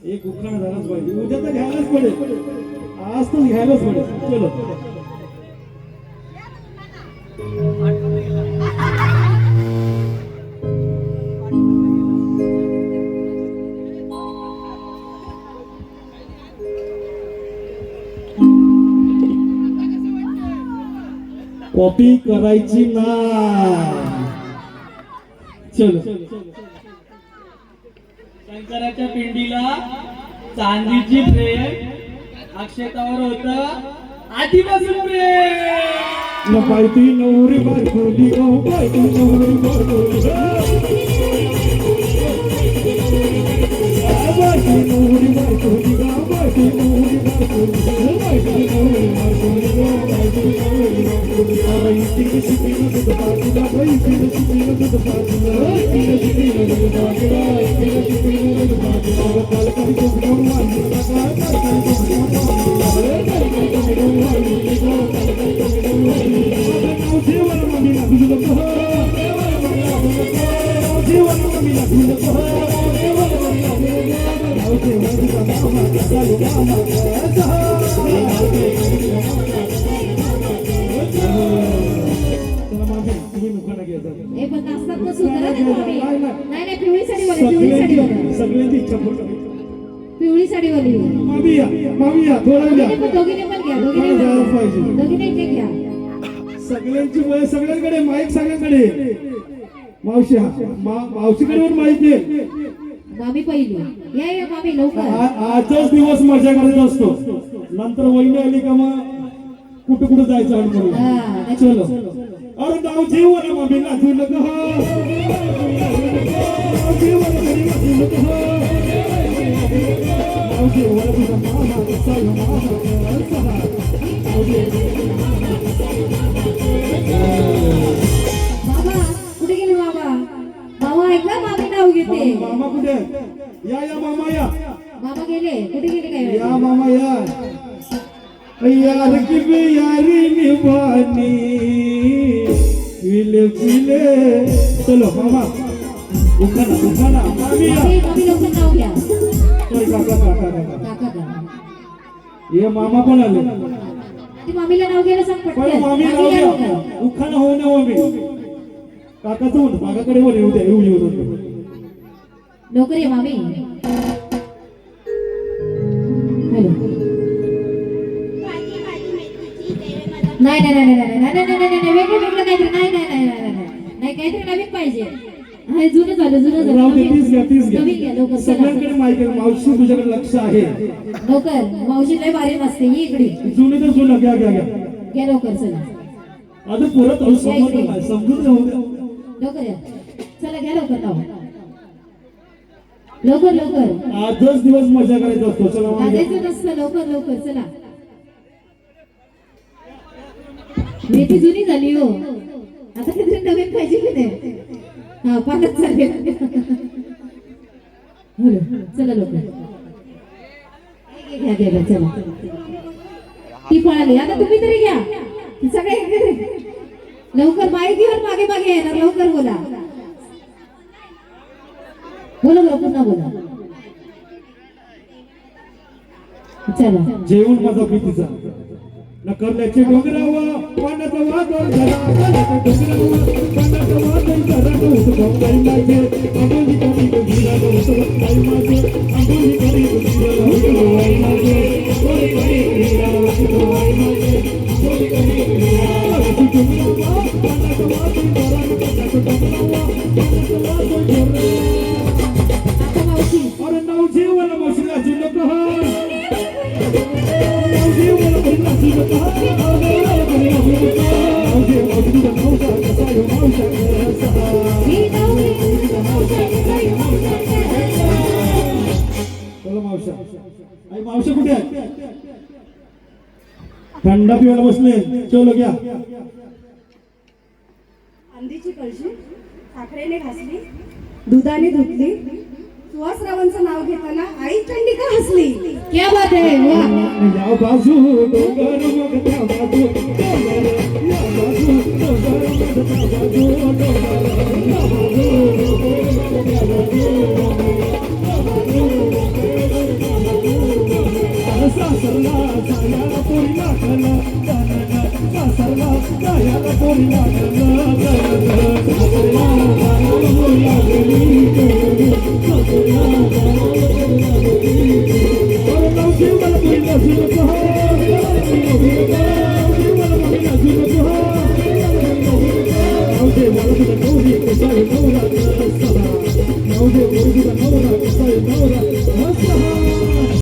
एक उखाणा झालाच पाहिजे, उद्या तर घ्यायलाच पडेल, आज तर घ्यायलाच पडेल. चलो कॉपी करायची नाही. चलो शंकराच्या पिंडीला चांदीची प्रेम अक्षतावर होत आधीपासून प्रेम. बायती नवरी बायकोली गो, बायती नवरी बायकोली गो, बायती नवरी बायकोली गो, बायती नवरी बायकोली गो, बायती नवरी बायकोली गो, बायती नवरी बायकोली गो. बायती शिकीला दूध पाजला, बायती शिकीला दूध पाजला, बायती शिकीला दूध पाजला, बायती शिकीला दूध पाजला. काल काही कोण मारली का, काल काही कोण मारली का, काल काही कोण मारली का, काल काही कोण मारली का. जीवन मम्मीला तुझं कहा, जीवन मम्मीला तुझं कहा, जीवन मम्मीला तुझं सगळ्यांची इच्छा पिवळी साडी वाली मामिया मामिया थोडा द्या, दोघीने पण घ्या, दोघीने इथे घ्या. सगळ्यांची वय सगळ्यांकडे माईक, सगळ्यांकडे मावशी मावशीकडे माईक आहे. मामी पहिली या मामी लवकर. आजच दिवस मजा करत असतो, नंतर वहिनी आली का मग कुठं कुठं जायचं आणि चलो. अरे नाव जीवन मामीला तुला कहा, जीवन तुला कहा, नाव जीवन तुझा मामा कसा मामा कसा. बाबा कुठे गेले बाबा? बाबा ऐकला मामी नाव घेते. मामा कुठे? या मामा या. मामा गेले कुठे गेले काय? या मामा या. यार की यारी निभानी विले विले. चलो मामा उखाना मामी या. मामी लवकर नाव घ्या. सॉरी काका ये मामा पण आले. ती मामीला नाव घ्यायला सांग पण पटकन. मामी नाव घ्या, उखाना होऊ नये मामी. काकाचं म्हणतो मागाकडे बोल, येऊ द्या येऊ. लवकर ये मामी. हॅलो. नाही नाही नाही नाही नाही नाही नाही नाही वेगळं काहीतरी नाही नाही नाही नाही नाही काहीतरी नवीन पाहिजे. हे जुनं झालं तीच घ्या. नवीन घ्या लवकर. सगळ्यांकडे माहिती आहे, मावशी तुझ्याकडे लक्ष आहे. लवकर मावशी लय भारी नसते. ही इकडे जुने तर जुनं घ्या घ्या लवकर. चला अजून परत समजून लवकर या. चला घ्या लवकर नाव. लवकर लवकर आजच दिवस मजा करायचा असतो. चला मग. लाजायचं नसतं. लवकर लवकर चला. मेथी जुनी झाली हो. आता काहीतरी नवीन पाहिजे की नाही. हा पालक चालेल. चला लवकर घ्या घ्या चला. ती पळाली. आता तुम्ही तरी घ्या. सगळे लवकर माहितीवर मागे मागे येणार. लवकर बोला. बोला बोला पुन्हा बोला. चला जेवण माझा भीतीचा नकरल्याचे डोंगरावा पाण्याचा वादळ झाला. पाण्याचा वादळ झाला. भाई माझे आंबोली करी गुजरा भाई माझे आंबोली करी गुजरा भाई माझे आंबोली करी गुजरा भाई माझे आंबोली करी गुजरा. पाण्याचा वादळ झाला. पाण्याचा डोंगरावा पाण्याचा वादळ झाला. आता मावशी अरे नाव जीवन मसल्याची नको नाव जीवन मसल्याची नको. मावशा कुठे आहे? थंडा पिवायला बसले. चलो घ्या. अंडीची कळशी साखरेने घासली, दुधाने धुतली. सुहासरावांचं नाव घेताना आई चंडिका हसली. क्या बात आहे. वाह. या बाजू डोंगर मग त्या बाजू डोंगर. या बाजू डोंगर मग त्या बाजू डोंगर. या बाजू सासरला जायाला पोरी लागला. सासरला जायाला पोरी लागला. सासरला जायाला पोरी लागली. सासरला जायाला